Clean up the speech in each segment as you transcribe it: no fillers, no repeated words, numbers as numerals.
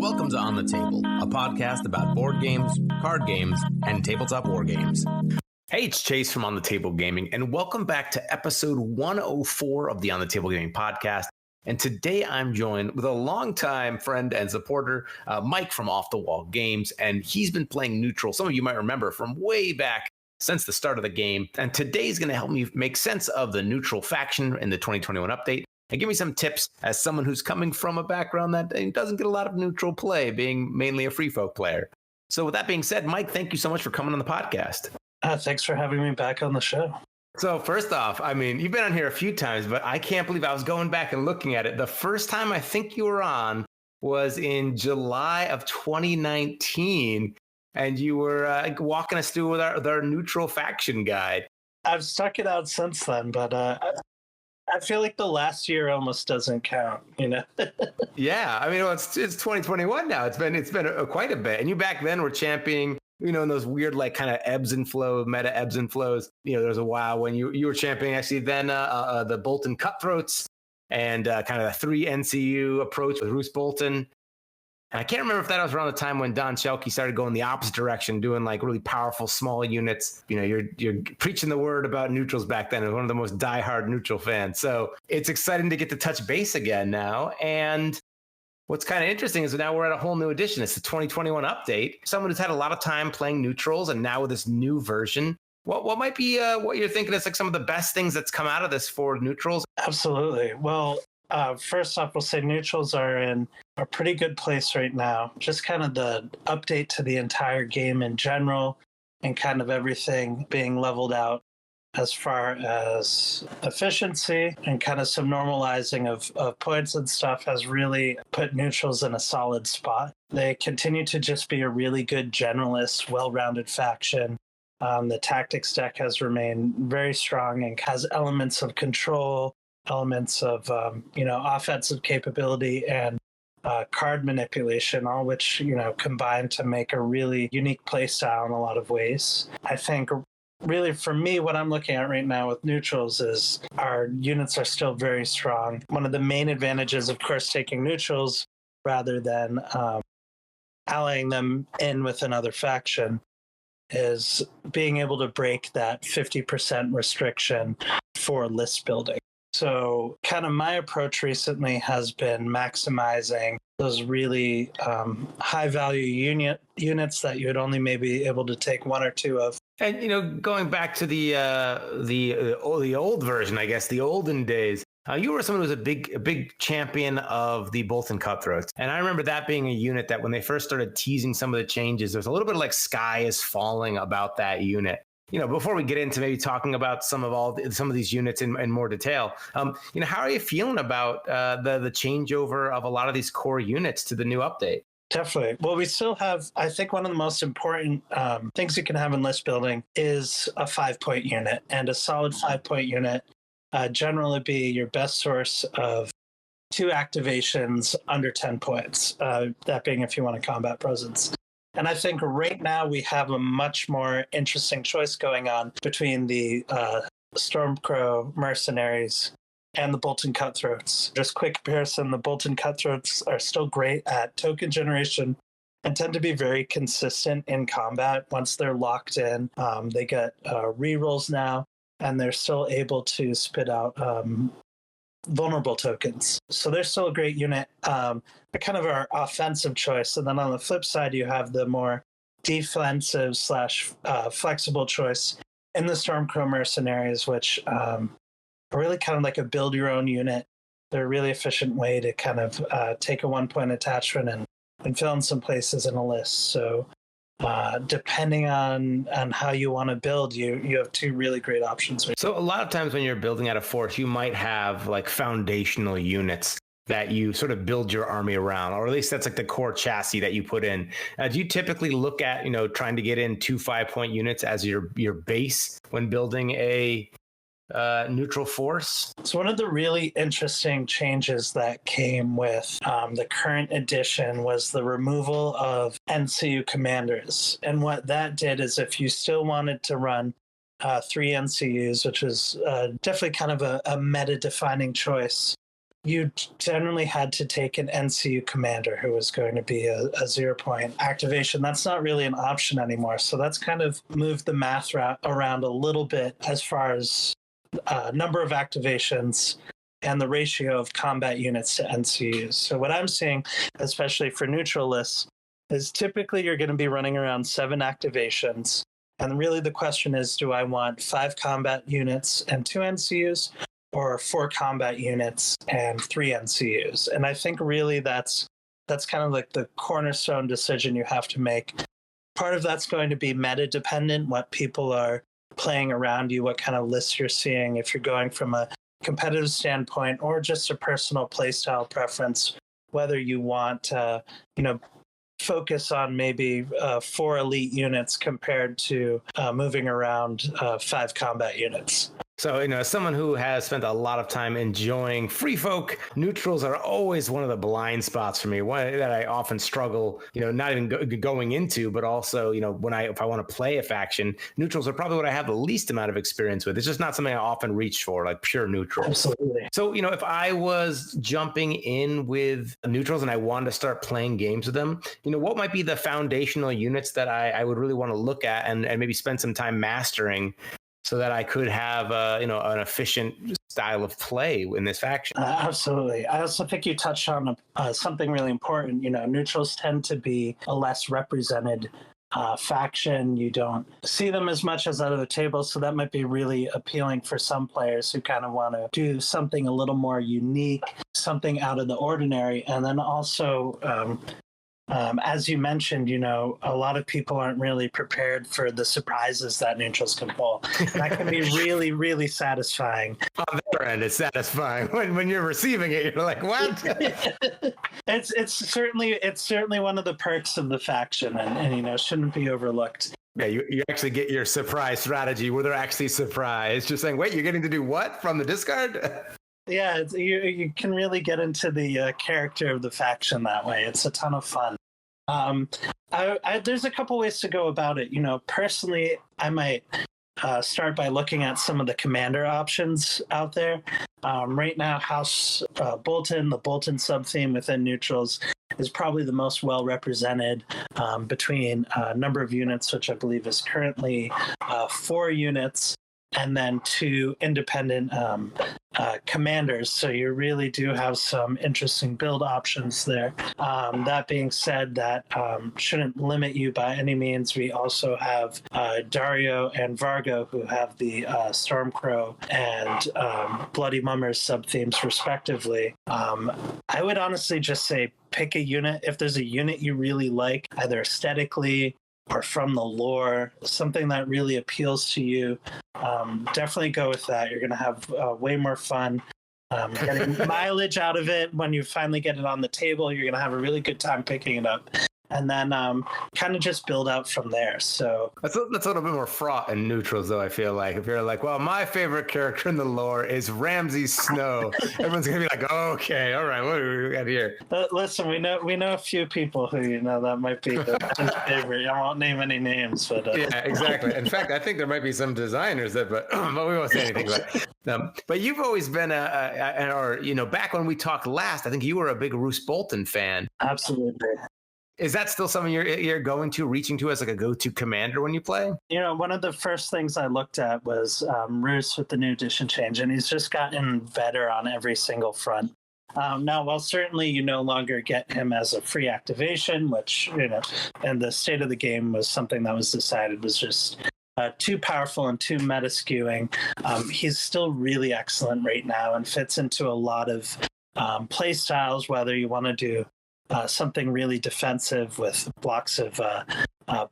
Welcome to On the Table, a podcast about board games, card games, and tabletop war games. Hey, it's Chase from On the Table Gaming, and welcome back to episode 104 of the On the Table Gaming podcast. And today I'm joined with a longtime friend and supporter, Mike from Off the Wall Games, and he's been playing neutral. Some of you might remember from way back since the start of the game. And today's going to help me make sense of the neutral faction in the 2021 update and give me some tips as someone who's coming from a background that doesn't get a lot of neutral play, being mainly a free folk player. So with that being said, Mike, thank you so much for coming on the podcast. Thanks for having me back on the show. So first off, I mean, you've been on here a few times, but I can't believe I was going back and looking at it. The first time I think you were on was in July of 2019, and you were walking us through with our neutral faction guide. I've stuck it out since then, but I feel like the last year almost doesn't count, you know? Yeah, I mean, it's 2021 now. It's been quite a bit. And you back then were championing, you know, in those weird, like, kind of ebbs and flows, meta ebbs and flows. You know, there was a while when you were championing actually then the Bolton Cutthroats and kind of the 3 NCU approach with Roose Bolton. And I can't remember if that was around the time when Don Shelkey started going the opposite direction, doing like really powerful small units. You know, you're preaching the word about neutrals back then as one of the most diehard neutral fans. So it's exciting to get to touch base again now. And what's kind of interesting is now we're at a whole new edition. It's the 2021 update. Someone who's had a lot of time playing neutrals, and now with this new version, what might be what you're thinking is like some of the best things that's come out of this for neutrals? Absolutely. Well, first off, we'll say neutrals are in a pretty good place right now. Just kind of the update to the entire game in general and kind of everything being leveled out as far as efficiency and kind of some normalizing of points and stuff has really put neutrals in a solid spot. They continue to just be a really good generalist, well-rounded faction. The tactics deck has remained very strong and has elements of control, elements of offensive capability and card manipulation, all which combine to make a really unique play style in a lot of ways. I think really for me, what I'm looking at right now with neutrals is our units are still very strong. One of the main advantages, of course, taking neutrals rather than allying them in with another faction is being able to break that 50% restriction for list building. So kind of my approach recently has been maximizing those really high value units that you would only maybe able to take one or two of. And, going back to the old version, I guess, the olden days, you were someone who was a big champion of the Bolton Cutthroats. And I remember that being a unit that when they first started teasing some of the changes, there was a little bit of like sky is falling about that unit. Before we get into maybe talking about some of these units in more detail, how are you feeling about the changeover of a lot of these core units to the new update? Definitely. Well, we still have, I think one of the most important things you can have in list building is a 5-point unit, and a solid 5-point unit generally be your best source of 2 activations under 10 points, that being if you want a combat presence. And I think right now we have a much more interesting choice going on between the Stormcrow Mercenaries and the Bolton Cutthroats. Just quick comparison, the Bolton Cutthroats are still great at token generation and tend to be very consistent in combat. Once they're locked in, they get rerolls now, and they're still able to spit out vulnerable tokens. So they're still a great unit, but kind of our offensive choice. And then on the flip side, you have the more defensive / flexible choice in the Stormcrow Mercenaries, which are really kind of like a build your own unit. They're a really efficient way to kind of take a 1-point attachment and fill in some places in a list. So depending on how you want to build, you have 2 really great options. So a lot of times when you're building out a force, you might have like foundational units that you sort of build your army around, or at least that's like the core chassis that you put in. Do you typically look at, trying to get in 2 5-point units as your base when building a neutral force? So one of the really interesting changes that came with the current edition was the removal of NCU commanders. And what that did is if you still wanted to run 3 NCUs, which is definitely kind of a meta-defining choice, you generally had to take an NCU commander who was going to be a 0-point activation. That's not really an option anymore. So that's kind of moved the math around a little bit as far as number of activations and the ratio of combat units to NCUs. So what I'm seeing, especially for neutral lists, is typically you're going to be running around 7 activations. And really the question is, do I want 5 combat units and 2 NCUs, or 4 combat units and 3 NCUs? And I think really that's kind of like the cornerstone decision you have to make. Part of that's going to be meta dependent, what people are playing around you, what kind of lists you're seeing, if you're going from a competitive standpoint or just a personal playstyle preference, whether you want to, focus on maybe 4 elite units compared to moving around 5 combat units. So, as someone who has spent a lot of time enjoying free folk, neutrals are always one of the blind spots for me, one that I often struggle, not even going into, but also, if I want to play a faction, neutrals are probably what I have the least amount of experience with. It's just not something I often reach for, like pure neutrals. Absolutely. So, if I was jumping in with neutrals and I wanted to start playing games with them, what might be the foundational units that I would really want to look at and maybe spend some time mastering, so that I could have, an efficient style of play in this faction? Absolutely. I also think you touched on something really important. Neutrals tend to be a less represented faction. You don't see them as much as other tables, so that might be really appealing for some players who kind of want to do something a little more unique, something out of the ordinary. And then also, as you mentioned, a lot of people aren't really prepared for the surprises that neutrals can pull. That can be really, really satisfying. On their end, it's satisfying. When you're receiving it, you're like, what? It's certainly one of the perks of the faction, and shouldn't be overlooked. Yeah, you actually get your surprise strategy where they're actually surprised. Just saying, wait, you're getting to do what from the discard? Yeah, you can really get into the character of the faction that way. It's a ton of fun. There's a couple ways to go about it. Personally, I might start by looking at some of the commander options out there. Right now, House Bolton, the Bolton sub-theme within neutrals, is probably the most well represented between number of units, which I believe is currently 4 units, and then 2 independent commanders. So you really do have some interesting build options there. That being said, that shouldn't limit you by any means. We also have Daario and Vargo, who have the Stormcrow and Bloody Mummers sub-themes respectively. I would honestly just say pick a unit. If there's a unit you really like, either aesthetically or from the lore, something that really appeals to you, definitely go with that. You're going to have way more fun getting mileage out of it. When you finally get it on the table, you're going to have a really good time picking it up. And then kind of just build out from there. So that's a little bit more fraught in neutrals, though. I feel like if you're like, well, my favorite character in the lore is Ramsay Snow, everyone's gonna be like, oh, okay, all right, what do we got here? Listen, we know a few people who that might be their favorite. I won't name any names, but yeah, exactly. In fact, I think there might be some designers that, but we won't say anything about it. But you've always been back when we talked last, I think you were a big Roose Bolton fan. Absolutely. Is that still something you're reaching to as like a go-to commander when you play? One of the first things I looked at was Roose with the new edition change, and he's just gotten better on every single front. Now, while certainly you no longer get him as a free activation, which, and the state of the game was something that was decided was just too powerful and too meta skewing, he's still really excellent right now and fits into a lot of play styles, whether you want to do something really defensive with blocks of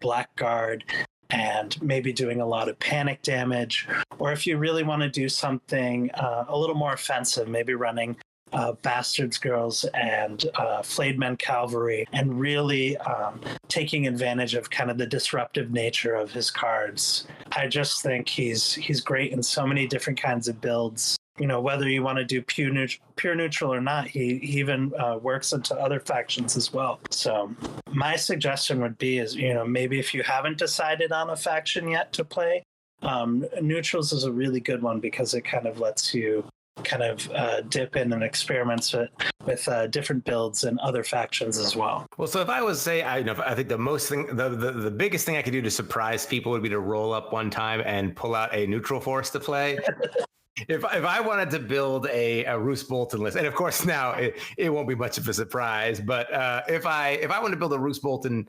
Blackguard and maybe doing a lot of panic damage, or if you really want to do something a little more offensive, maybe running Bastards Girls and Flayed Men Cavalry, and really taking advantage of kind of the disruptive nature of his cards. I just think he's great in so many different kinds of builds. Whether you want to do pure neutral or not, he even works into other factions as well. So my suggestion would be is, maybe if you haven't decided on a faction yet to play, neutrals is a really good one because it kind of lets you kind of dip in and experiments with different builds and other factions as well. Well, so if I was say, I think the biggest thing I could do to surprise people would be to roll up one time and pull out a neutral force to play. If I wanted to build a Roose Bolton list, and of course now it won't be much of a surprise, but if I wanted to build a Roose Bolton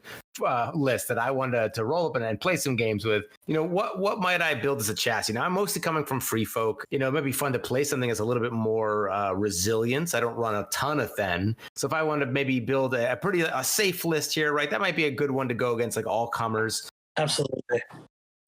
list that I wanted to roll up and play some games with, what might I build as a chassis? I'm mostly coming from Free Folk. It might be fun to play something that's a little bit more resilience. I don't run a ton of Then. So if I want to maybe build a safe list here, right, that might be a good one to go against like all comers. Absolutely.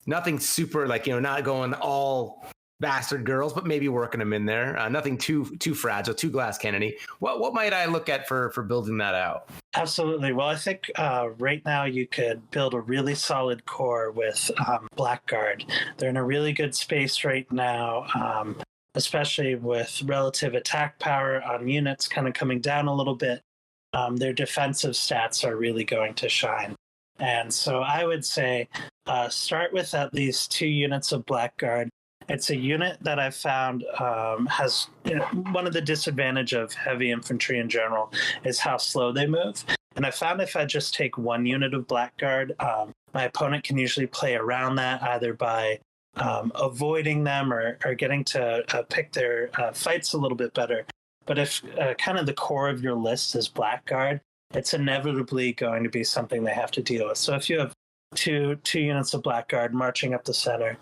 Nothing super not going all bastard girls, but maybe working them in there. Nothing too fragile, too glass cannony. What might I look at for building that out? Absolutely. Well, I think right now you could build a really solid core with Blackguard. They're in a really good space right now, especially with relative attack power on units kind of coming down a little bit. Their defensive stats are really going to shine. And so I would say start with at least 2 units of Blackguard. It's a unit that I've found has one of the disadvantage of heavy infantry in general is how slow they move. And I found if I just take 1 unit of Blackguard, my opponent can usually play around that either by avoiding them or getting to pick their fights a little bit better. But if kind of the core of your list is Blackguard, it's inevitably going to be something they have to deal with. So if you have two units of Blackguard marching up the center,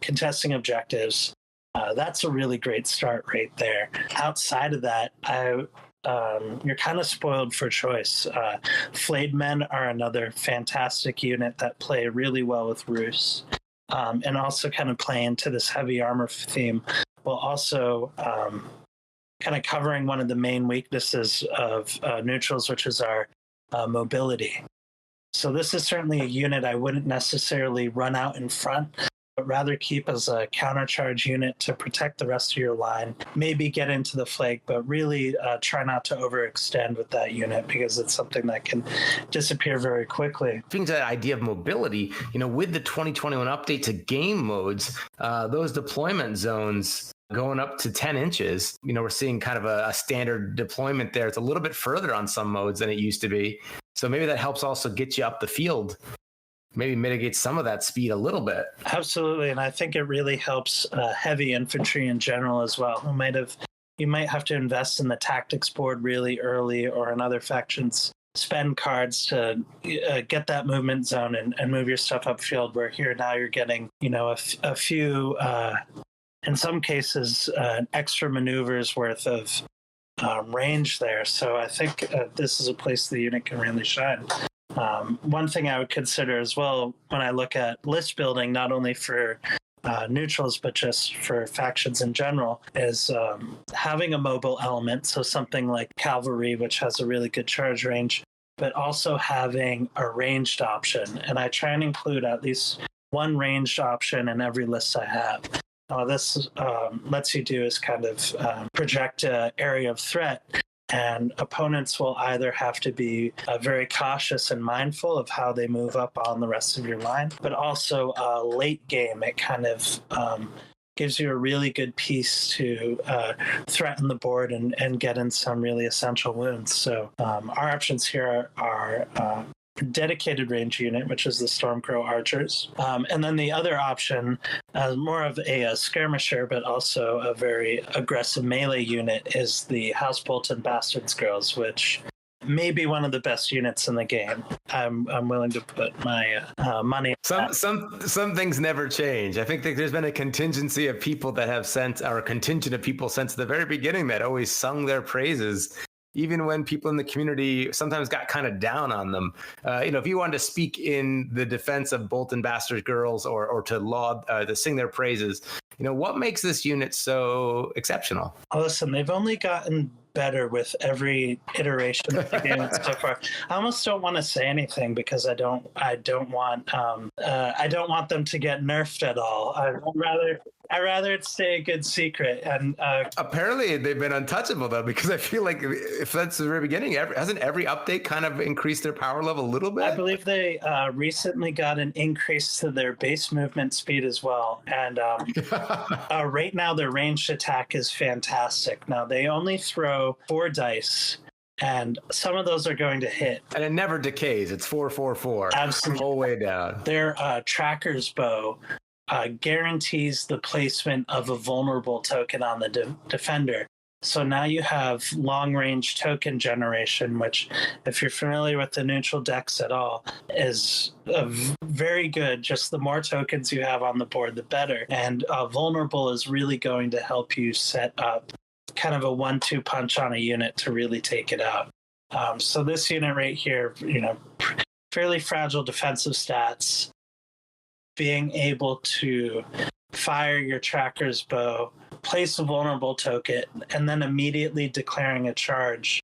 contesting objectives, that's a really great start right there. Outside of that, you're kind of spoiled for choice. Flayed Men are another fantastic unit that play really well with Roose, and also kind of play into this heavy armor theme, while also kind of covering one of the main weaknesses of neutrals, which is our mobility. So this is certainly a unit I wouldn't necessarily run out in front, but rather keep as a countercharge unit to protect the rest of your line, maybe get into the flank, but really try not to overextend with that unit because it's something that can disappear very quickly. Speaking to that idea of mobility, with the 2021 update to game modes, those deployment zones going up to 10 inches, we're seeing kind of a standard deployment there. It's a little bit further on some modes than it used to be. So maybe that helps also get you up the field, maybe mitigate some of that speed a little bit. Absolutely. And I think it really helps heavy infantry in general as well. You might have to invest in the tactics board really early, or in other factions spend cards to get that movement zone and move your stuff upfield, where here now you're getting a few in some cases extra maneuvers worth of range there. So I think this is a place the unit can really shine. One thing I would consider as well when I look at list building, not only for neutrals, but just for factions in general, is having a mobile element. So something like cavalry, which has a really good charge range, but also having a ranged option. And I try and include at least one ranged option in every list I have. This lets you do is kind of project an area of threat, and opponents will either have to be very cautious and mindful of how they move up on the rest of your line, but also late game, it kind of gives you a really good piece to threaten the board and get in some really essential wounds. So our options here are dedicated range unit, which is the Stormcrow Archers. And then the other option, more of a skirmisher, but also a very aggressive melee unit, is the House Bolton Bastards Girls, which may be one of the best units in the game. I'm willing to put my money on that. Some things never change. I think that there's been a contingency of people that have sent, or a contingent of people since the very beginning, that always sung their praises, even when people in the community sometimes got kind of down on them. If you wanted to speak in the defense of Bolton Bastard Girls or to laud, to sing their praises, what makes this unit so exceptional? Oh, listen, they've only gotten better with every iteration of the game so far. I almost don't want to say anything because I don't want them to get nerfed at all. I'd rather I'd rather it stay a good secret. And apparently they've been untouchable though, because I feel like if that's the very beginning, hasn't every update kind of increased their power level a little bit? I believe they recently got an increase to their base movement speed as well. And right now their ranged attack is fantastic. Now they only throw 4 dice. And some of those are going to hit. And it never decays. It's 444. Absolutely. Whole way down. Their tracker's bow guarantees the placement of a vulnerable token on the defender. So now you have long-range token generation, which, if you're familiar with the neutral decks at all, is very good. Just the more tokens you have on the board, the better. And vulnerable is really going to help you set up kind of a 1-2 punch on a unit to really take it out. So this unit right here, fairly fragile defensive stats, being able to fire your tracker's bow, place a vulnerable token, and then immediately declaring a charge.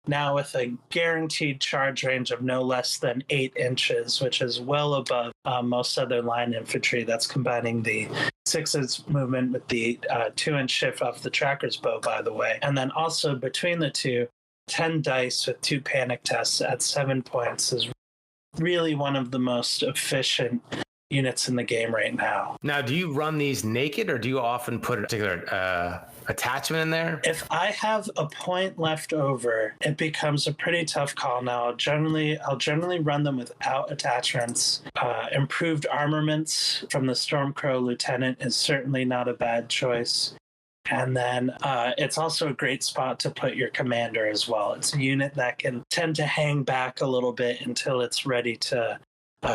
Now with a guaranteed charge range of no less than 8 inches, which is well above most other line infantry. That's combining the 6 movement with the 2-inch shift off the tracker's bow, by the way. And then also between the two, 10 dice with 2 panic tests at 7 points is really one of the most efficient units in the game right now. Now, do you run these naked, or do you often put a particular attachment in there? If I have a point left over, it becomes a pretty tough call. Now, I'll generally run them without attachments. Improved armaments from the Stormcrow Lieutenant is certainly not a bad choice. And then it's also a great spot to put your commander as well. It's a unit that can tend to hang back a little bit until it's ready to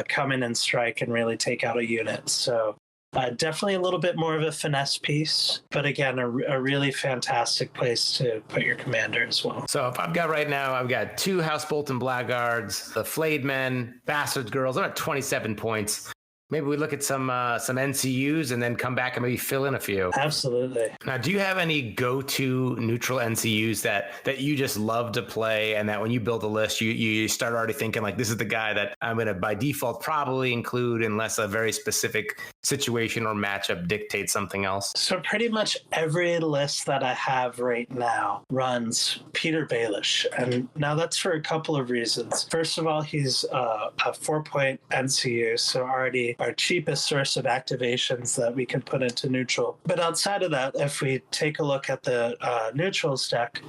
come in and strike and really take out a unit. So definitely a little bit more of a finesse piece, but again, a really fantastic place to put your commander as well. So if I've got 2 House Bolton Blackguards, the Flayed Men, Bastard Girls. I'm at 27 points. Maybe we look at some NCUs and then come back and maybe fill in a few. Absolutely. Now, do you have any go-to neutral NCUs that you just love to play, and that when you build a list, you start already thinking, like, this is the guy that I'm going to, by default, probably include unless a very specific situation or matchup dictates something else? So pretty much every list that I have right now runs Peter Baelish. And now that's for a couple of reasons. First of all, he's a 4-point NCU, so already our cheapest source of activations that we can put into neutral. But outside of that, if we take a look at the neutrals deck,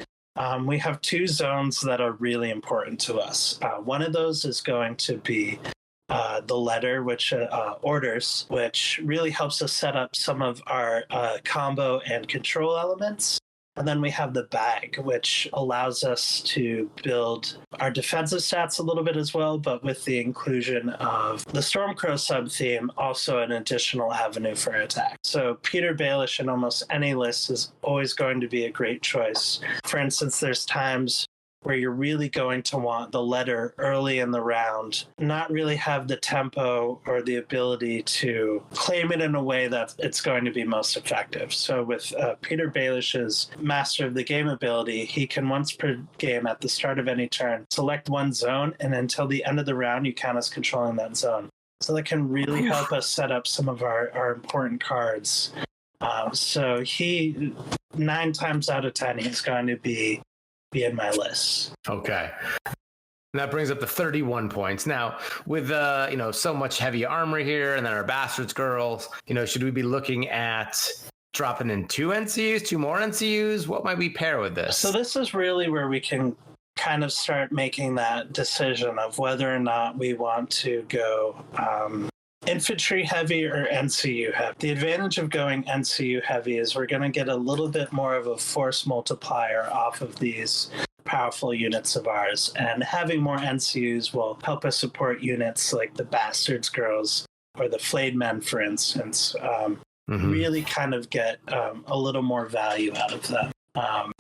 we have 2 zones that are really important to us. One of those is going to be the letter, which orders, which really helps us set up some of our combo and control elements. And then we have the bag, which allows us to build our defensive stats a little bit as well, but with the inclusion of the Stormcrow sub-theme, also an additional avenue for attack. So Peter Baelish in almost any list is always going to be a great choice. For instance, there's times where you're really going to want the letter early in the round, not really have the tempo or the ability to claim it in a way that it's going to be most effective. So with Peter Baelish's Master of the Game ability, he can once per game at the start of any turn select one zone, and until the end of the round, you count as controlling that zone. So that can really help us set up some of our important cards. So he, 9 times out of 10, he's going to be in my list. Okay. And that brings up to 31 points. Now, with so much heavy armor here, and then our Bastards Girls, should we be looking at dropping in 2 NCUs, 2 more NCUs? What might we pair with this? So this is really where we can kind of start making that decision of whether or not we want to go infantry heavy or NCU heavy. The advantage of going NCU heavy is we're going to get a little bit more of a force multiplier off of these powerful units of ours, and having more NCUs will help us support units like the Bastards Girls or the Flayed Men, for instance. Really kind of get a little more value out of them.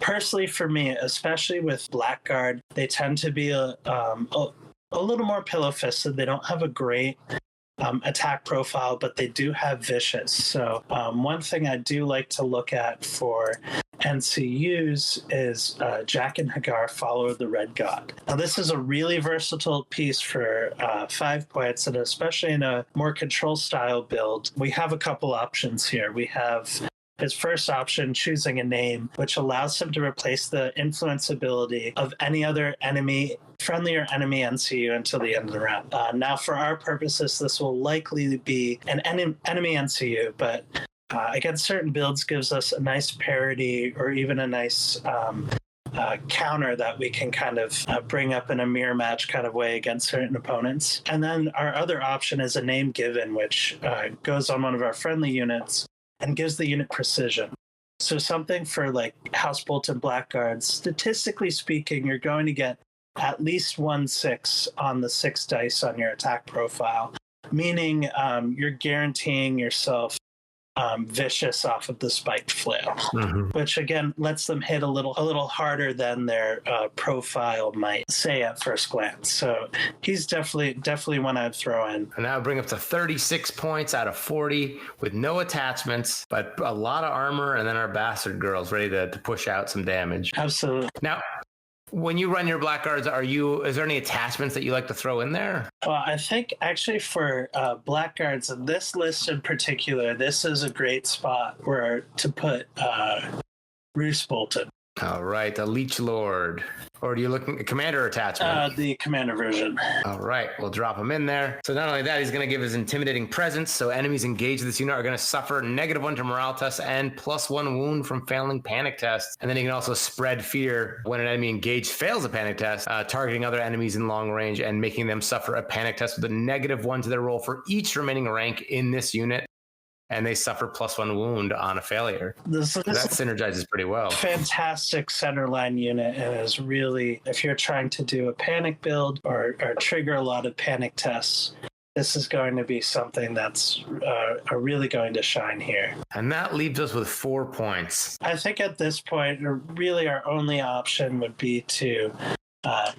Personally, for me, especially with Blackguard, they tend to be a little more pillow-fisted. They don't have a great attack profile, but they do have vicious. So one thing I do like to look at for NCUs is Jack and Hagar, Follower of the Red God. Now, this is a really versatile piece for 5 points, and especially in a more control style build, we have a couple options here. We have his first option, choosing a name, which allows him to replace the influence ability of any other enemy, friendly or enemy NCU until the end of the round. Now, for our purposes, this will likely be an enemy NCU, but against certain builds gives us a nice parity or even a nice counter that we can kind of bring up in a mirror match kind of way against certain opponents. And then our other option is a name given, which goes on one of our friendly units and gives the unit precision. So something for like House Bolton Blackguard, statistically speaking, you're going to get at least 1/6 on the 6 dice on your attack profile, meaning you're guaranteeing yourself vicious off of the spiked flail, which again lets them hit a little harder than their profile might say at first glance. So he's definitely one I'd throw in. And that would bring up to 36 points out of 40 with no attachments, but a lot of armor, and then our bastard girls ready to push out some damage. Absolutely. Now, when you run your Blackguards, is there any attachments that you like to throw in there? Well, I think actually for Blackguards in this list in particular, this is a great spot where to put Roose Bolton. All right, a Leech Lord. Or are you looking at Commander attachment? The Commander version. All right, we'll drop him in there. So not only that, he's going to give his intimidating presence, so enemies engaged with this unit are going to suffer -1 to morale tests and +1 wound from failing panic tests. And then he can also spread fear when an enemy engaged fails a panic test, targeting other enemies in long range and making them suffer a panic test with a -1 to their roll for each remaining rank in this unit. And they suffer +1 wound on a failure. That synergizes pretty well. Fantastic centerline unit, and is really, if you're trying to do a panic build or trigger a lot of panic tests, this is going to be something that's really going to shine here. And that leaves us with 4 points. I think at this point, really our only option would be to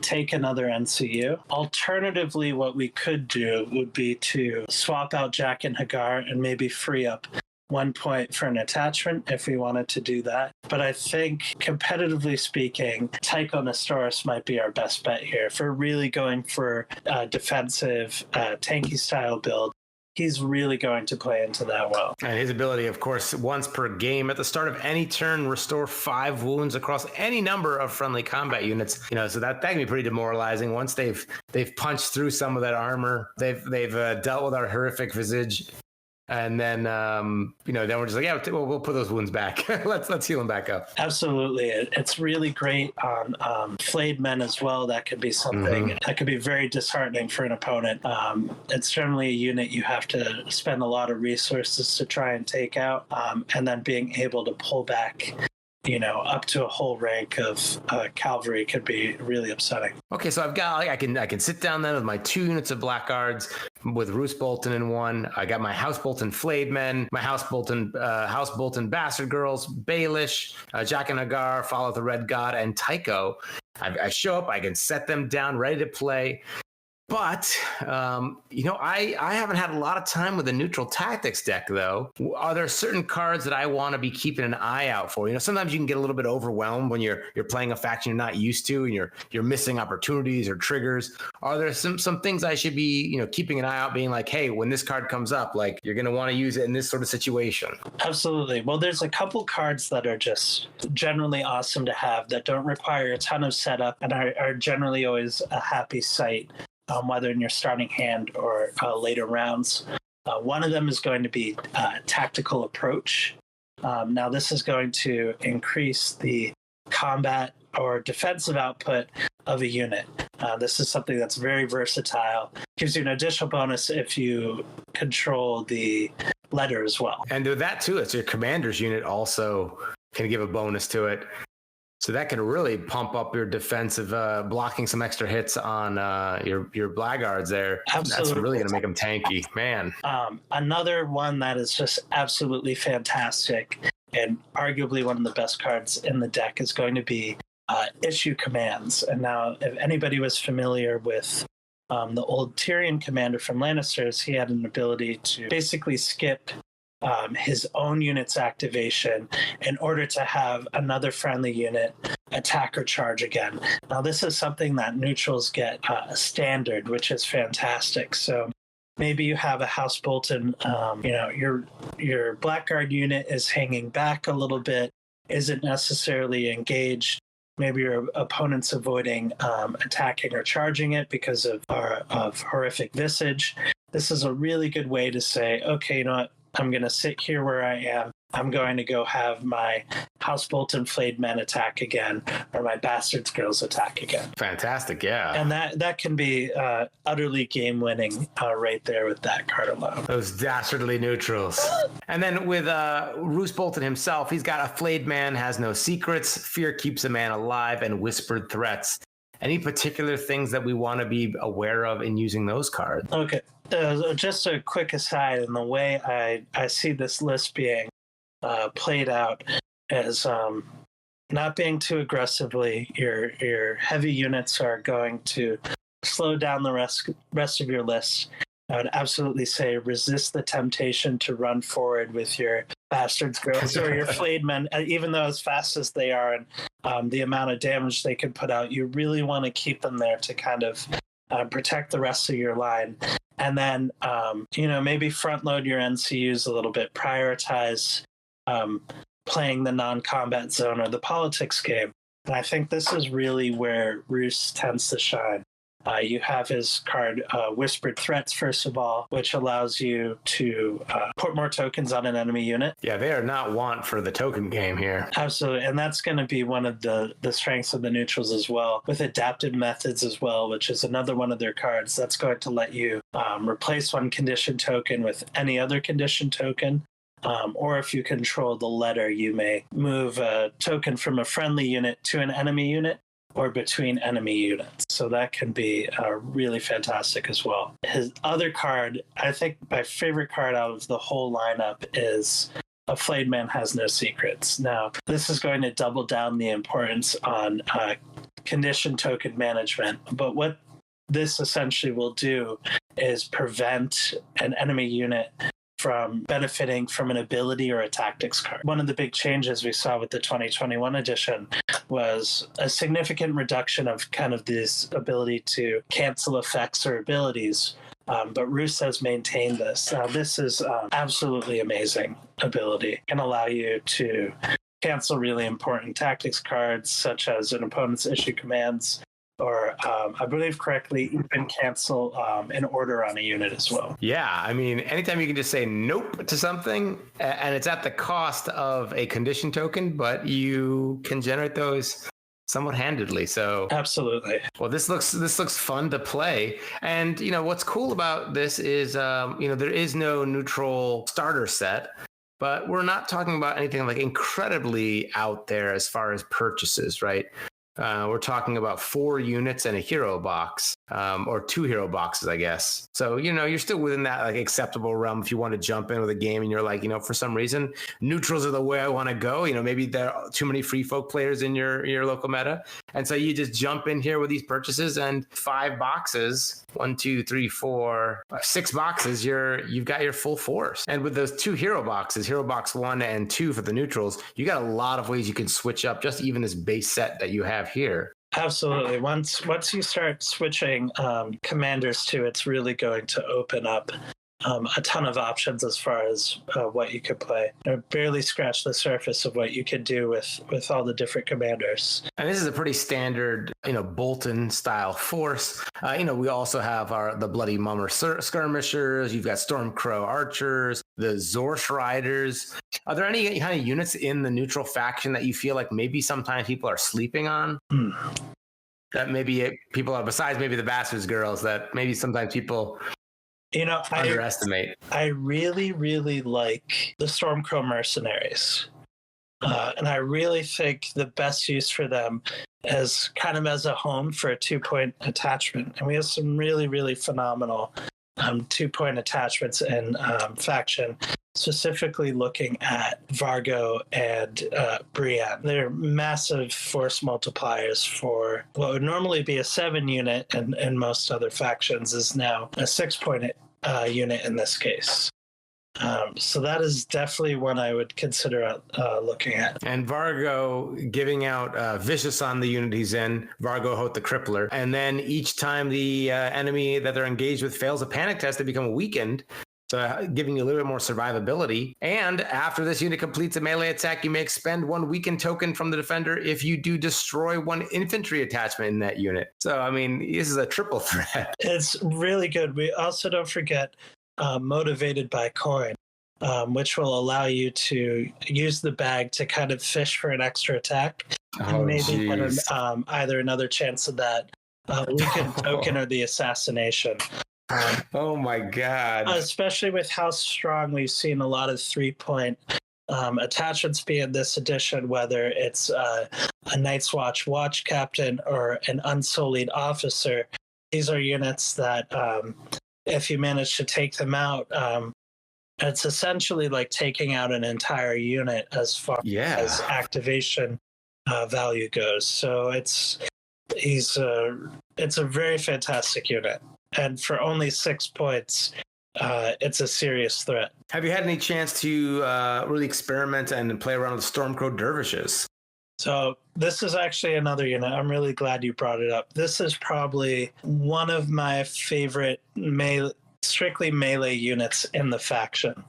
take another NCU. Alternatively, what we could do would be to swap out Jack and Hagar and maybe free up 1 point for an attachment if we wanted to do that. But I think, competitively speaking, Tycho Nestoris might be our best bet here. If we're really going for a defensive, tanky style build, he's really going to play into that well. And his ability, of course, once per game at the start of any turn, restore 5 wounds across any number of friendly combat units. So that can be pretty demoralizing. Once they've punched through some of that armor, they've dealt with our horrific visage. And then, then we're just like, yeah, we'll put those wounds back. let's heal them back up. Absolutely. It's really great on flayed men as well. That could be something that could be very disheartening for an opponent. It's generally a unit you have to spend a lot of resources to try and take out, and then being able to pull back up to a whole rank of cavalry could be really upsetting. Okay, so I've got, I can sit down then with my 2 units of Blackguards with Roose Bolton in one. I got my House Bolton Flayed Men, my House Bolton Bastard Girls, Baelish, Jack and Hagar, Follow the Red God, and Tycho. I show up, I can set them down, ready to play. But, I haven't had a lot of time with the neutral tactics deck, though. Are there certain cards that I want to be keeping an eye out for? Sometimes you can get a little bit overwhelmed when you're playing a faction you're not used to and you're missing opportunities or triggers. Are there some things I should be, keeping an eye out, being like, hey, when this card comes up, like, you're going to want to use it in this sort of situation? Absolutely. Well, there's a couple cards that are just generally awesome to have that don't require a ton of setup and are generally always a happy sight. Whether in your starting hand or later rounds. One of them is going to be Tactical Approach. Now, this is going to increase the combat or defensive output of a unit. This is something that's very versatile. Gives you an additional bonus if you control the letter as well. And with that, too, it's your commander's unit also can give a bonus to it. So that can really pump up your defensive, blocking some extra hits on your Blackguards there. Absolutely. That's really going to make them tanky, man. Another one that is just absolutely fantastic and arguably one of the best cards in the deck is going to be Issue Commands. And now, if anybody was familiar with the old Tyrion commander from Lannisters, he had an ability to basically skip his own unit's activation in order to have another friendly unit attack or charge again. Now, this is something that neutrals get standard, which is fantastic. So maybe you have a House Bolton, your Blackguard unit is hanging back a little bit, isn't necessarily engaged. Maybe your opponent's avoiding attacking or charging it because of horrific visage. This is a really good way to say, okay, you know what? I'm going to sit here where I am. I'm going to go have my House Bolton Flayed Men attack again, or my Bastards Girls attack again. Fantastic, yeah. And that can be utterly game-winning right there with that card alone. Those dastardly neutrals. And then with Roose Bolton himself, he's got a Flayed Man, has no secrets, fear keeps a man alive, and whispered threats. Any particular things that we want to be aware of in using those cards? Okay. Just a quick aside, in the way I see this list being played out as not being too aggressively. Your heavy units are going to slow down the rest of your list. I would absolutely say resist the temptation to run forward with your Bastards Girls or your Flayed Men, even though as fast as they are and the amount of damage they can put out, you really want to keep them there to kind of protect the rest of your line. And then, maybe front load your NCUs a little bit, prioritize playing the non-combat zone or the politics game. And I think this is really where Roose tends to shine. You have his card, Whispered Threats, first of all, which allows you to put more tokens on an enemy unit. Yeah, they are not want for the token game here. Absolutely. And that's going to be one of the strengths of the neutrals as well, with adapted methods as well, which is another one of their cards. That's going to let you replace one condition token with any other condition token. Or if you control the letter, you may move a token from a friendly unit to an enemy unit, or between enemy units. So that can be really fantastic as well. His other card, I think my favorite card out of the whole lineup is A Flayed Man Has No Secrets. Now, this is going to double down the importance on condition token management, but what this essentially will do is prevent an enemy unit from benefiting from an ability or a tactics card. One of the big changes we saw with the 2021 edition was a significant reduction of kind of this ability to cancel effects or abilities. But Roose has maintained this. Now, this is absolutely amazing ability. It can allow you to cancel really important tactics cards, such as an opponent's issue commands, or I believe correctly, even cancel an order on a unit as well. Yeah, I mean, anytime you can just say nope to something, and it's at the cost of a condition token, but you can generate those somewhat handedly. So absolutely. Well, this looks fun to play, and what's cool about this is there is no neutral starter set. But we're not talking about anything like incredibly out there as far as purchases, right? We're talking about 4 units and a hero box, or 2 hero boxes, I guess. So, you're still within that like acceptable realm if you want to jump in with a game and you're like, for some reason, neutrals are the way I want to go. Maybe there are too many free folk players in your local meta. And so you just jump in here with these purchases and 5 boxes, 1, 2, 3, 4, 6 boxes, you've got your full force. And with those 2 hero boxes, hero box 1 and 2 for the neutrals, you got a lot of ways you can switch up just even this base set that you have here. Absolutely. Once you start switching commanders to, it's really going to open up a ton of options as far as what you could play. Barely scratch the surface of what you could do with all the different commanders. And this is a pretty standard, Bolton style force. We also have the Bloody Mummer Skirmishers. You've got Stormcrow Archers, the Zorsch Riders. Are there any kind of units in the neutral faction that you feel like maybe sometimes people are sleeping on? That maybe people are, besides maybe the Bastards Girls, that maybe sometimes people underestimate. I really, really like the Stormcrow Mercenaries. And I really think the best use for them is kind of as a home for a 2-point attachment. And we have some really, really phenomenal 2-point attachments in faction. specifically looking at Vargo and Brienne. They're massive force multipliers for what would normally be a 7 unit and most other factions is now a 6-point unit in this case. So that is definitely one I would consider looking at. And Vargo giving out Vicious on the unit he's in, Vargo Hoth the Crippler. And then each time the enemy that they're engaged with fails a panic test, they become weakened. So giving you a little bit more survivability. And after this unit completes a melee attack, you may expend 1 weakened token from the defender if you do destroy 1 infantry attachment in that unit. So, I mean, this is a triple threat. It's really good. We also don't forget Motivated by Coin, which will allow you to use the bag to kind of fish for an extra attack. And maybe get either another chance of that weakened token or the assassination. Oh my God. Especially with how strong we've seen a lot of 3-point attachments be in this edition, whether it's a Night's Watch watch captain or an unsullied officer. These are units that if you manage to take them out, it's essentially like taking out an entire unit as far as activation value goes. So it's a very fantastic unit. And for only 6 points, it's a serious threat. Have you had any chance to really experiment and play around with Stormcrow Dervishes? So this is actually another unit. I'm really glad you brought it up. This is probably one of my favorite strictly melee units in the faction.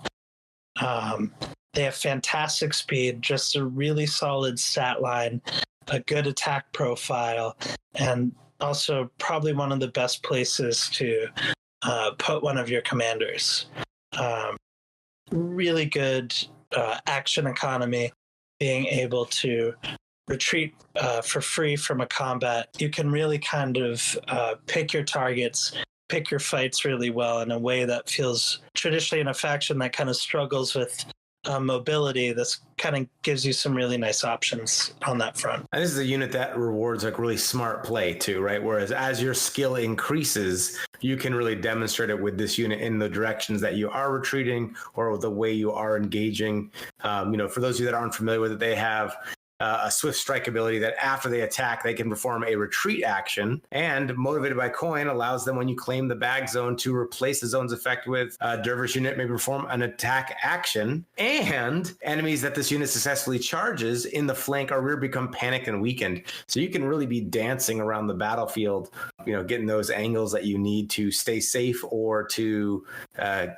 They have fantastic speed, just a really solid stat line, a good attack profile, and also probably one of the best places to put one of your commanders. Really good action economy, being able to retreat for free from a combat. You can really kind of pick your targets, pick your fights really well in a way that feels traditionally in a faction that kind of struggles with mobility. This kind of gives you some really nice options on that front. And this is a unit that rewards like really smart play too, right? Whereas as your skill increases, you can really demonstrate it with this unit in the directions that you are retreating or the way you are engaging. For those of you that aren't familiar with it, they have a swift strike ability that after they attack, they can perform a retreat action. And Motivated by Coin allows them, when you claim the bag zone, to replace the zone's effect with a Dervish unit may perform an attack action. And enemies that this unit successfully charges in the flank or rear become panicked and weakened. So you can really be dancing around the battlefield, getting those angles that you need to stay safe or to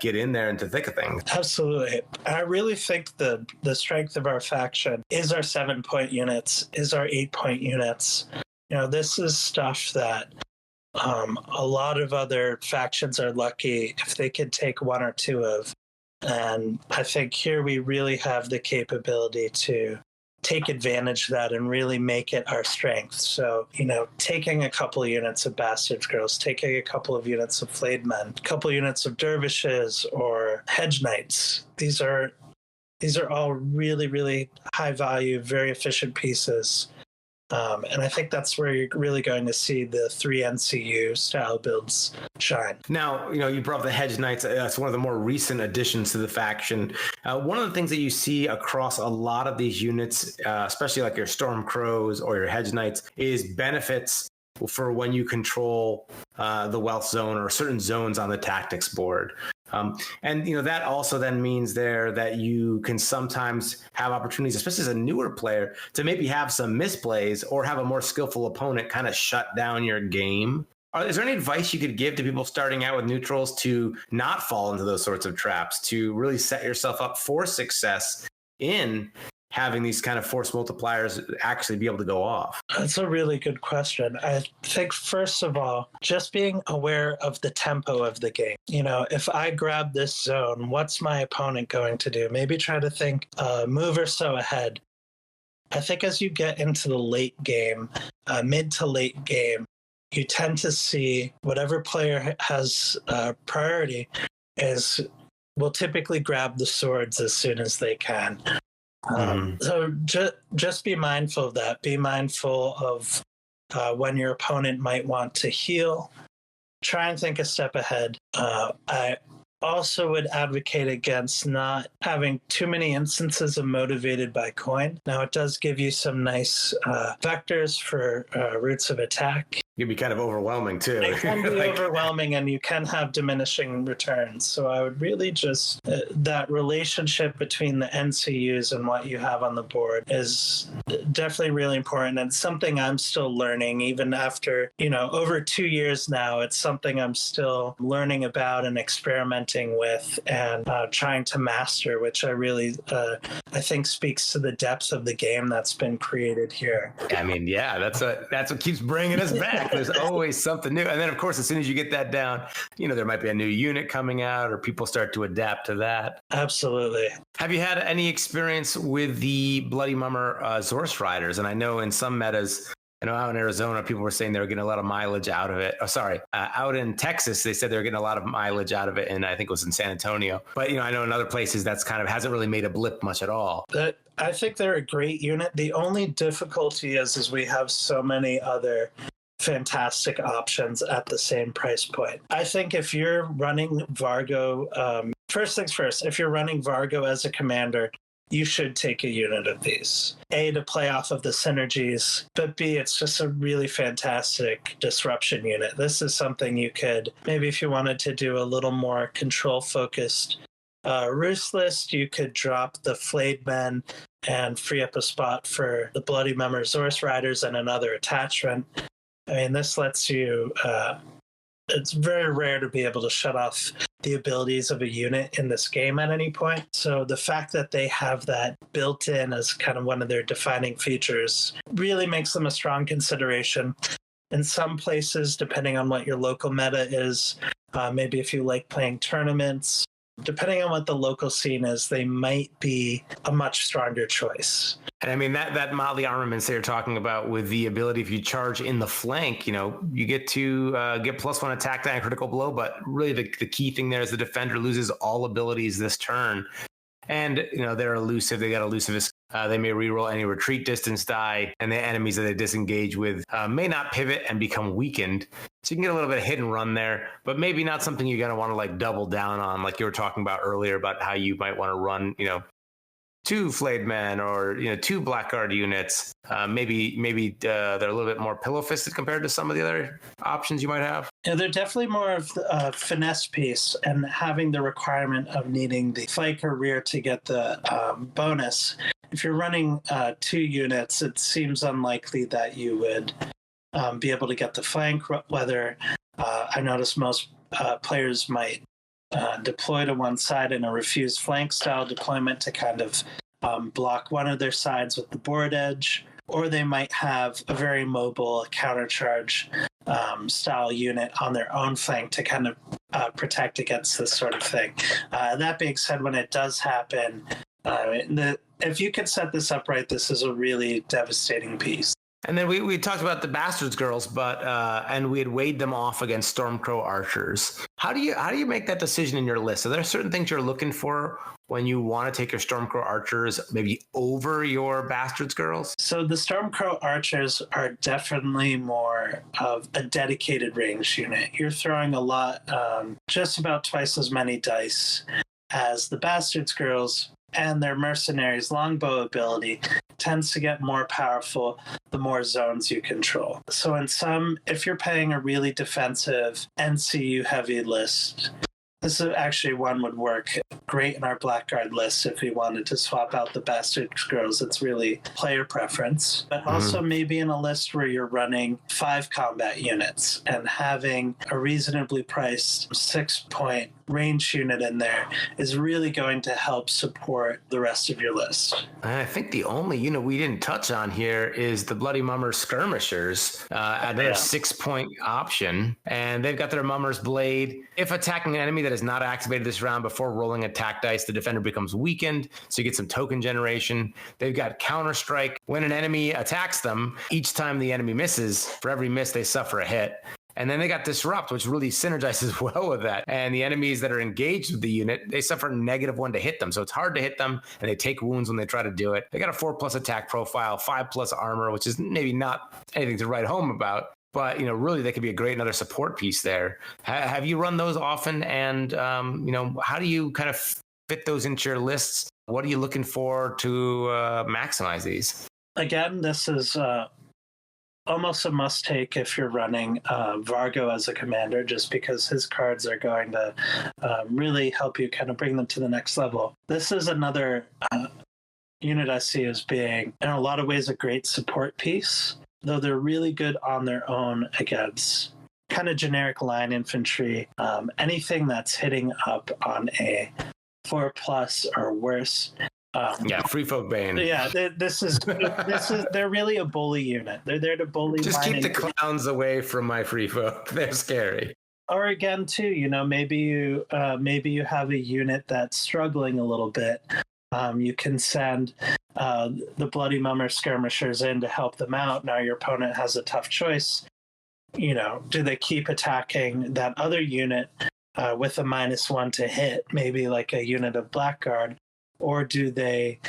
get in there into the thick of things. Absolutely. I really think the strength of our faction is our 7-point units, is our 8-point units. This is stuff that a lot of other factions are lucky if they could take 1 or 2 of. And I think here we really have the capability to take advantage of that and really make it our strength. So, taking a couple of units of Bastard's Girls, taking a couple of units of Flayed Men, a couple of units of Dervishes or Hedge Knights, these are all really, really high value, very efficient pieces. And I think that's where you're really going to see the 3 NCU style builds shine. Now, you brought up the Hedge Knights. That's one of the more recent additions to the faction. One of the things that you see across a lot of these units, especially like your Storm Crows or your Hedge Knights, is benefits for when you control the wealth zone or certain zones on the tactics board. That also then means there that you can sometimes have opportunities, especially as a newer player, to maybe have some misplays or have a more skillful opponent kind of shut down your game. Is there any advice you could give to people starting out with neutrals to not fall into those sorts of traps, to really set yourself up for success in having these kind of force multipliers actually be able to go off? That's a really good question. I think, first of all, just being aware of the tempo of the game. If I grab this zone, what's my opponent going to do? Maybe try to think a move or so ahead. I think as you get into the late game, mid to late game, you tend to see whatever player has priority will typically grab the swords as soon as they can. So just be mindful of that. Be mindful of when your opponent might want to heal. Try and think a step ahead. also would advocate against not having too many instances of motivated by coin. Now, it does give you some nice vectors for routes of attack. It can be kind of overwhelming too. It can be overwhelming, and you can have diminishing returns. So I would really just that relationship between the NCUs and what you have on the board is definitely really important, and something I'm still learning even after over 2 years now. It's something I'm still learning about and experimenting with and trying to master, which I really I think speaks to the depth of the game that's been created here. I mean, yeah, that's what keeps bringing us back. There's always something new. And then, of course, as soon as you get that down, there might be a new unit coming out or people start to adapt to that. Absolutely. Have you had any experience with the Bloody Mummer Zorse Riders? And I know in some metas, out in Arizona, people were saying they were getting a lot of mileage out of it. Out in Texas, they said they were getting a lot of mileage out of it. And I think it was in San Antonio. But, I know in other places that's kind of hasn't really made a blip much at all. I think they're a great unit. The only difficulty is we have so many other fantastic options at the same price point. I think if you're running Vargo, first things first, if you're running Vargo as a commander, you should take a unit of these. A, to play off of the synergies, but B, it's just a really fantastic disruption unit. This is something you could, maybe if you wanted to do a little more control-focused Roose list, you could drop the Flayed Men and free up a spot for the Bloody Mummer Zorse Riders and another attachment. I mean, this lets you, it's very rare to be able to shut off the abilities of a unit in this game at any point. So the fact that they have that built in as kind of one of their defining features really makes them a strong consideration. In some places, depending on what your local meta is, maybe if you like playing tournaments, depending on what the local scene is, they might be a much stronger choice. And I mean, that motley armaments they're talking about with the ability, if you charge in the flank, you get to get +1 attack, die, and critical blow. But really the key thing there is the defender loses all abilities this turn. And, they're elusive. They got elusiveness. They may reroll any retreat distance die, and the enemies that they disengage with may not pivot and become weakened. So you can get a little bit of hit and run there, but maybe not something you're going to want to double down on, like you were talking about earlier about how you might want to run, 2 Flayed Men or 2 Blackguard units. Maybe they're a little bit more pillow-fisted compared to some of the other options you might have. Yeah, they're definitely more of the finesse piece, and having the requirement of needing the flank or rear to get the bonus. If you're running 2 units, it seems unlikely that you would be able to get the flank, whether I notice most players might deploy to one side in a refuse flank style deployment to kind of block one of their sides with the board edge, or they might have a very mobile countercharge style unit on their own flank to kind of protect against this sort of thing. That being said, when it does happen, if you could set this up right, this is a really devastating piece. And then we talked about the Bastards girls, but and we had weighed them off against Stormcrow archers. How do you make that decision in your list? Are there certain things you're looking for when you want to take your Stormcrow archers maybe over your Bastards girls? So the Stormcrow archers are definitely more of a dedicated range unit. You're throwing a lot, just about twice as many dice as the Bastards girls, and their mercenaries' longbow ability tends to get more powerful the more zones you control. So if you're playing a really defensive NCU heavy list, this is actually one would work great in our Blackguard list if we wanted to swap out the Bastard girls. It's really player preference. But also maybe in a list where you're running 5 combat units and having a reasonably priced 6-point range unit in there is really going to help support the rest of your list. I think the only unit we didn't touch on here is the Bloody Mummer Skirmishers, another 6-point option. And they've got their Mummer's Blade. If attacking an enemy that is not activated this round before rolling attack dice, the defender becomes weakened, so you get some token generation. They've got Counter Strike. When an enemy attacks them, each time the enemy misses, for every miss, they suffer a hit. And then they got Disrupt, which really synergizes well with that. And the enemies that are engaged with the unit, they suffer -1 to hit them. So it's hard to hit them, and they take wounds when they try to do it. They got a 4+ attack profile, 5+ armor, which is maybe not anything to write home about, but really they could be a great another support piece there. Have you run those often? And how do you kind of fit those into your lists? What are you looking for to maximize these? Again, this is almost a must take if you're running Vargo as a commander, just because his cards are going to really help you kind of bring them to the next level. This is another unit I see as being, in a lot of ways, a great support piece, though they're really good on their own against kind of generic line infantry, anything that's hitting up on a 4+ or worse. Free folk bane. Yeah, this is they're really a bully unit. They're there to bully. Just keep the clowns away from my free folk. They're scary. Or again, too, maybe you have a unit that's struggling a little bit. You can send the Bloody Mummer Skirmishers in to help them out. Now your opponent has a tough choice. Do they keep attacking that other unit with a -1 to hit, maybe like a unit of Blackguard? Or do they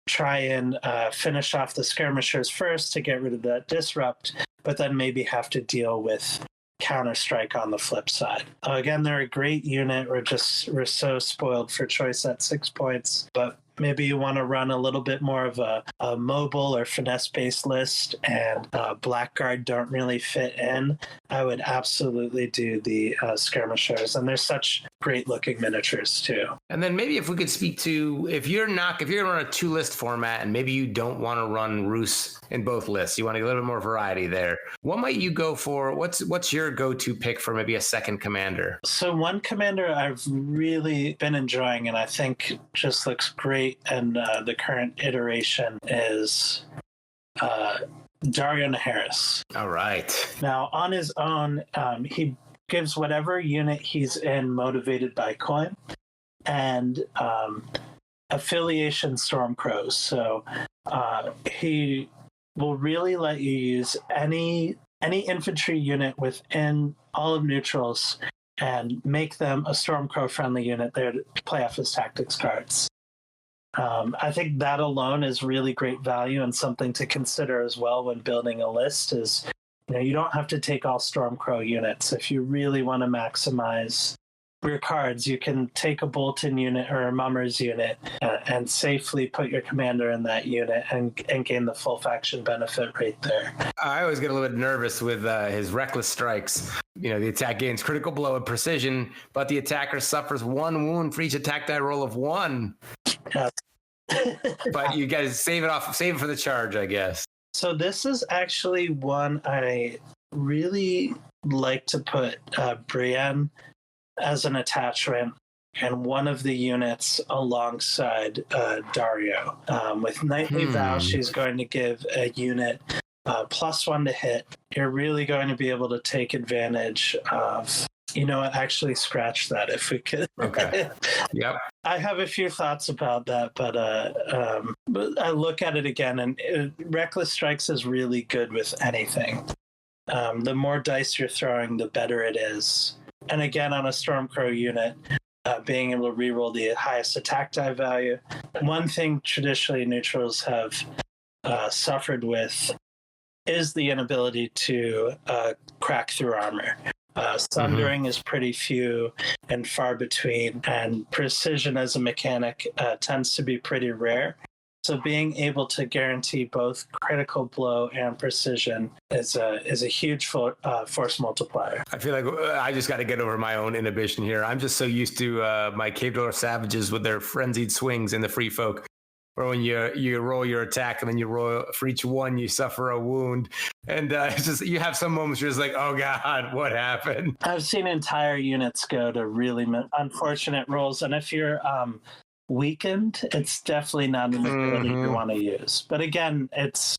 try and finish off the Skirmishers first to get rid of that disrupt, but then maybe have to deal with Counter-Strike on the flip side? Again, they're a great unit. We're so spoiled for choice at 6 points, but maybe you want to run a little bit more of a mobile or finesse-based list, and Blackguard don't really fit in. I would absolutely do the Skirmishers, and they're such great-looking miniatures too. And then maybe if we could speak to, if you're going to run a 2-list format, and maybe you don't want to run Roose in both lists, you want a little bit more variety there. What might you go for? What's your go-to pick for maybe a second commander? So one commander I've really been enjoying, and I think just looks great in the current iteration, is Daario Naharis. All right. Now, on his own, he gives whatever unit he's in motivated by coin and affiliation Stormcrows. So he will really let you use any infantry unit within all of neutrals and make them a Stormcrow friendly unit there to play off his tactics cards. I think that alone is really great value, and something to consider as well when building a list is, you don't have to take all Stormcrow units. If you really want to maximize your cards, you can take a Bolton unit or a Mummers unit and safely put your commander in that unit and gain the full faction benefit right there. I always get a little bit nervous with his Reckless Strikes. The attack gains critical blow and precision, but the attacker suffers 1 wound for each attack die roll of 1. Yes. But you guys save it for the charge, I guess. So this is actually one I really like to put Brienne as an attachment and one of the units alongside Daario. With Knightly Vow, she's going to give a unit +1 to hit. You're really going to be able to take advantage of, actually scratch that if we could. Okay. Yep. I have a few thoughts about that, but I look at it again, and Reckless Strikes is really good with anything. The more dice you're throwing, the better it is. And again, on a Stormcrow unit, being able to reroll the highest attack die value. One thing traditionally neutrals have suffered with is the inability to crack through armor. Sundering is pretty few and far between, and precision as a mechanic tends to be pretty rare. So being able to guarantee both critical blow and precision is a huge force multiplier. I feel like I just got to get over my own inhibition here. I'm just so used to my Cave Dweller Savages with their frenzied swings in the Free Folk, where when you roll your attack and then you roll for each one, you suffer a wound. And it's just, you have some moments you're just like, oh God, what happened? I've seen entire units go to really unfortunate rolls. And if you're weakened, it's definitely not an ability you want to use. But again, it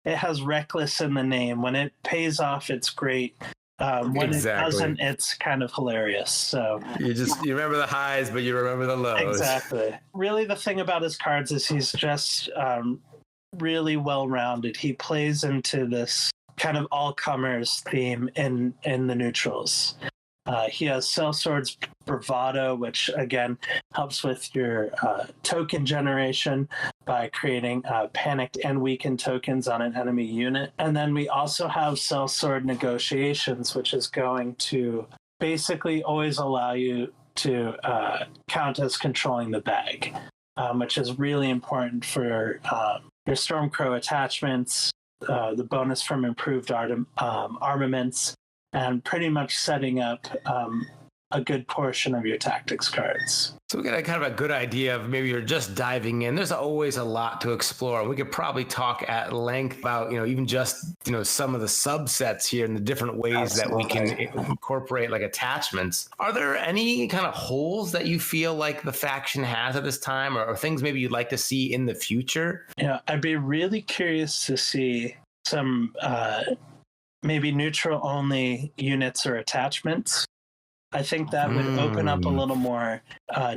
has reckless in the name. When it pays off, it's great. When it doesn't, it's kind of hilarious. So you remember the highs, but you remember the lows. Exactly. Really, the thing about his cards is he's just really well-rounded. He plays into this kind of all-comers theme in the neutrals. He has Sellsword's Bravado, which again helps with your token generation, by creating panicked and weakened tokens on an enemy unit. And then we also have sellsword negotiations, which is going to basically always allow you to count as controlling the bag, which is really important for your Stormcrow attachments, the bonus from improved armaments, and pretty much setting up a good portion of your tactics cards. So we got a kind of a good idea of maybe you're just diving in. There's always a lot to explore. We could probably talk at length about, even just, some of the subsets here and the different ways that we can incorporate like attachments. Are there any kind of holes that you feel like the faction has at this time, or things maybe you'd like to see in the future? Yeah, I'd be really curious to see some maybe neutral only units or attachments. I think that would open up a little more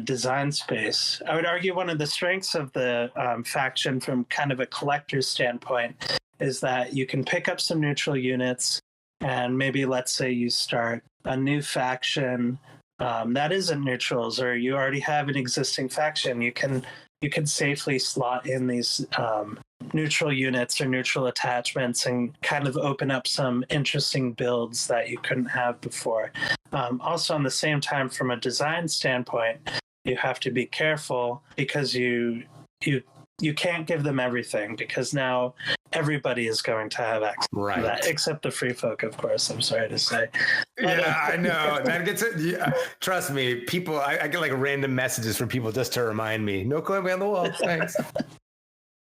design space. I would argue one of the strengths of the faction from kind of a collector's standpoint is that you can pick up some neutral units, and maybe let's say you start a new faction that isn't neutrals, or you already have an existing faction. You can safely slot in these neutral units or neutral attachments and kind of open up some interesting builds that you couldn't have before. Also, on the same time, from a design standpoint, you have to be careful because you can't give them everything, because now everybody is going to have access to that, except the free folk, of course. I'm sorry to say. Yeah, I know. That gets it. Yeah, trust me, people. I get like random messages from people just to remind me. No climbing on the wall. Thanks.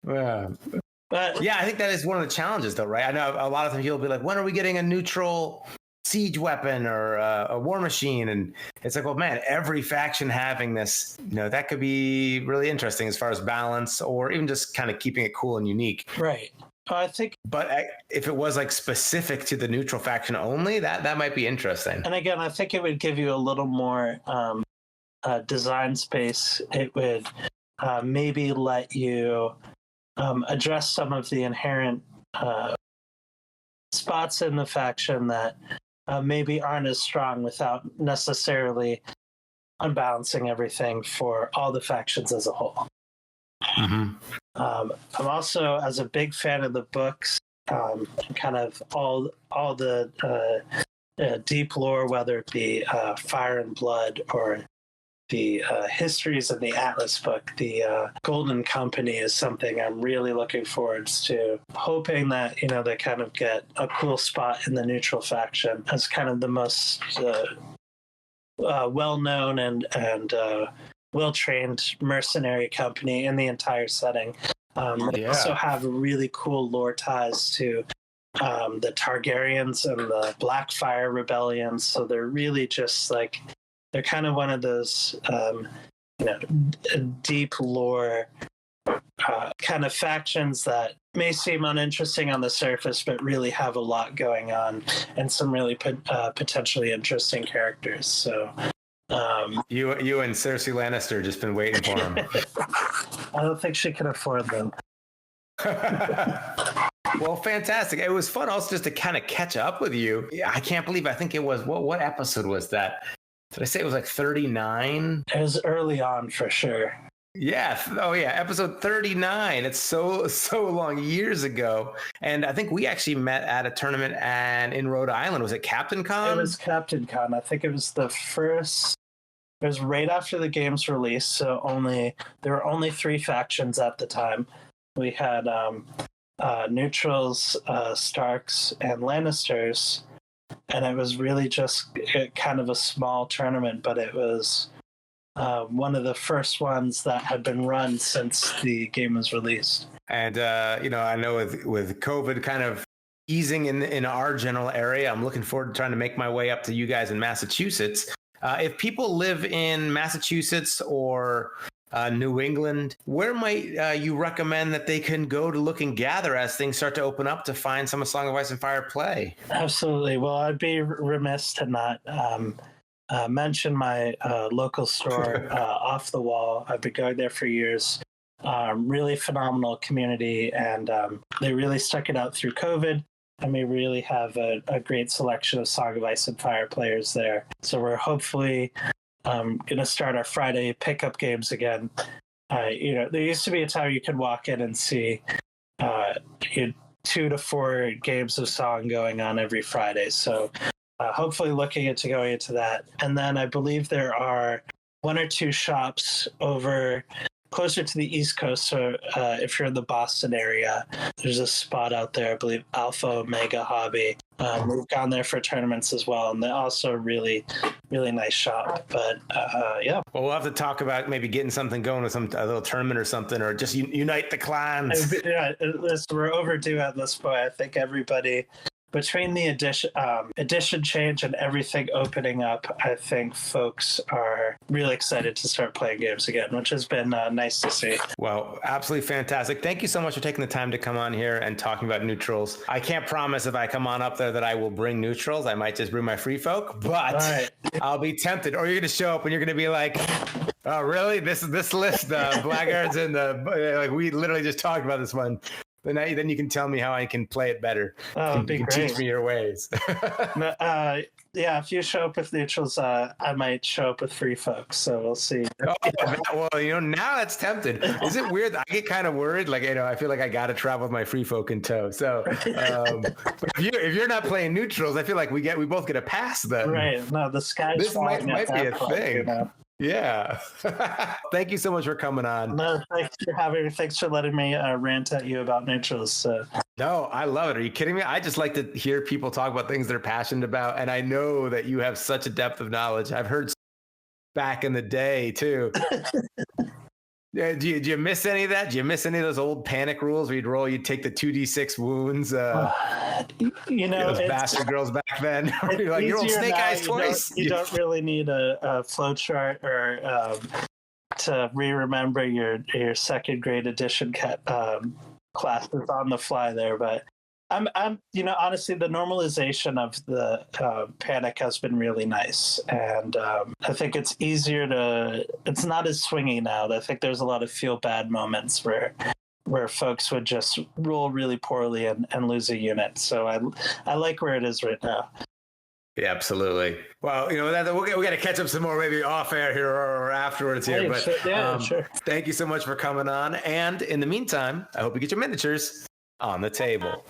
But yeah, I think that is one of the challenges, though, right? I know a lot of people will be like, "When are we getting a neutral siege weapon or a war machine?" And it's like, well, man, every faction having this, that could be really interesting as far as balance, or even just kind of keeping it cool and unique. Right. I think, but if it was like specific to the neutral faction only, that might be interesting. And again, I think it would give you a little more design space. It would maybe let you address some of the inherent spots in the faction that maybe aren't as strong without necessarily unbalancing everything for all the factions as a whole. Mm-hmm. I'm also, as a big fan of the books, kind of all the deep lore, whether it be Fire and Blood or the histories of the Atlas book, the Golden Company is something I'm really looking forward to, hoping that, they kind of get a cool spot in the neutral faction as kind of the most well-known and well-trained mercenary company in the entire setting. They also have really cool lore ties to the Targaryens and the Blackfire rebellions, so they're really just like, they're kind of one of those, deep lore kind of factions that may seem uninteresting on the surface, but really have a lot going on and some really potentially interesting characters. So you and Cersei Lannister just been waiting for him. I don't think she can afford them. Well, fantastic. It was fun also just to kind of catch up with you. I can't believe, I think it was, what episode was that? Did I say it was like 39? It was early on for sure. Yeah. Oh, yeah. Episode 39. It's so long, years ago. And I think we actually met at a tournament in Rhode Island. Was it Captain Con? It was Captain Con. I think it was the first. It was right after the game's release. So there were only 3 factions at the time. We had neutrals, Starks, and Lannisters. And it was really just kind of a small tournament, but it was one of the first ones that had been run since the game was released. And, I know with COVID kind of easing in our general area, I'm looking forward to trying to make my way up to you guys in Massachusetts. If people live in Massachusetts or New England, where might you recommend that they can go to look and gather as things start to open up to find some of Song of Ice and Fire play? Absolutely. Well, I'd be remiss to not mention my local store, Off the Wall. I've been going there for years. Really phenomenal community, and they really stuck it out through COVID. And we really have a great selection of Song of Ice and Fire players there. So we're hopefully going to start our Friday pickup games again There used to be a time you could walk in and see you had 2 to 4 games of Song going on every Friday. So hopefully looking into going into that. And then I believe there are 1 or 2 shops over closer to the East Coast. So if you're in the Boston area, there's a spot out there, I believe Alpha Omega Hobby. We've gone there for tournaments as well, and they're also a really, really nice shop. But yeah. Well, we'll have to talk about maybe getting something going with a little tournament or something, or just unite the clans. Yeah, we're overdue at this point. I think everybody, between the edition change and everything opening up, I think folks are really excited to start playing games again, which has been nice to see. Well, absolutely fantastic. Thank you so much for taking the time to come on here and talking about neutrals. I can't promise if I come on up there that I will bring neutrals. I might just bring my free folk, but I'll be tempted. Or you're going to show up and you're going to be like, oh, really? This list, Blackguards and we literally just talked about this one. Then you can tell me how I can play it better. Oh, it'd be great. Teach me your ways. Yeah, if you show up with neutrals, I might show up with free folks. So we'll see. Oh, well, now that's tempted. Is it weird? I get kind of worried. I feel like I got to travel with my free folk in tow. So if you're not playing neutrals, I feel like we both get a pass then. Right. No, the sky's this might be a point, thing. Yeah. Thank you so much for coming on. No, thanks for letting me rant at you about neutrals. No, I love it. Are you kidding me? I just like to hear people talk about things they're passionate about. And I know that you have such a depth of knowledge. I've heard back in the day too. Yeah, do you miss any of that? Do you miss any of those old panic rules where you'd take the 2d6 wounds? Those bastard girls back then. You're like, your old snake eyes twice. You don't really need a flow chart or to re-remember your second grade edition classes on the fly there. But I'm honestly, the normalization of the panic has been really nice, and I think it's it's not as swingy now. I think there's a lot of feel bad moments where folks would just roll really poorly and lose a unit. So I like where it is right now. Yeah, absolutely. Well, we got to catch up some more, maybe off air here or afterwards here. Sure. Thank you so much for coming on. And in the meantime, I hope you get your miniatures on the table.